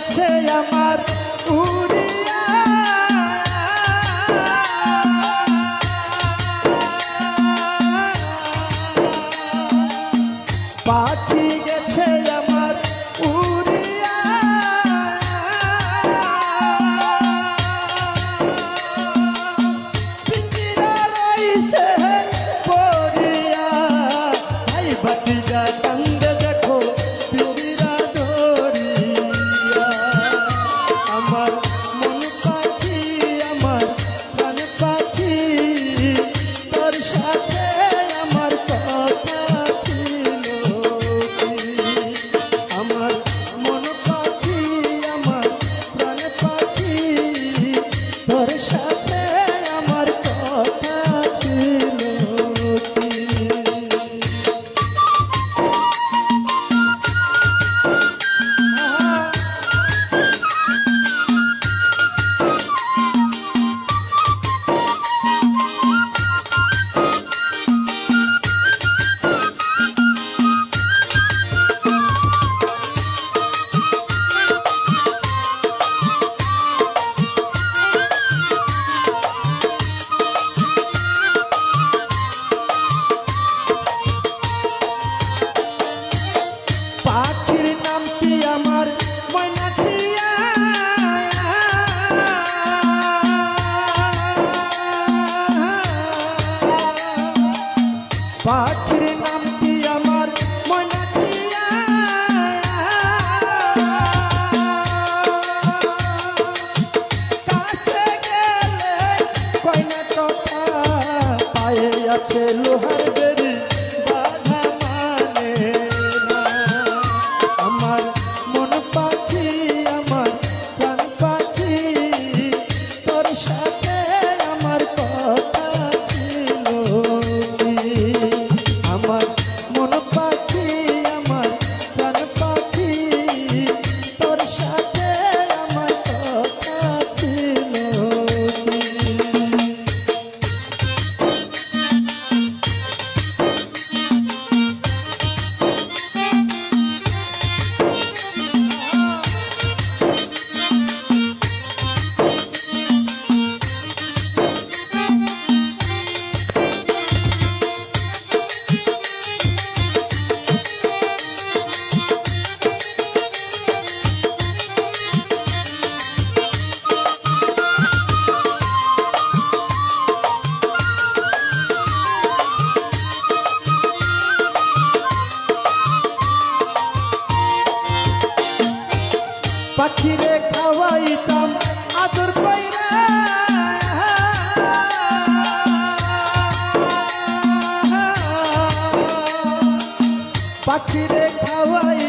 গেছে আমার উড়িয়া পাখি গেছে আমার উড়িয়া পিঞ্জিরা রইছে পড়িয়া ভাই ভাতিজা কান্দে দেখো পিঞ্জিরা ধরিয়া আমার মন পাখি আমার প্রাণ পাখি তোর সাথে আমার কথা ছিল আমার মন পাখি আমার প্রাণ পাখি তোর সাথে আমার কথা ছিল পাখির নামটি আমার ময়নাথিয়া পাখির নামটি আমার ময়নাথিয়া কাছে গেলে কয়না কথা পায়ে আছে লোহার বেরি বাধা মানে না আমার মন পাখি আমার প্রাণ পাখি তোর সাথে আমার কথা ছিল কি আমার মন পাখি আমার প্রাণ পাখি তোর সাথে আমার কথা ছিল কি পাখিরে খাওয়াইতাম আদর কইরা পাখিরে খাওয়াই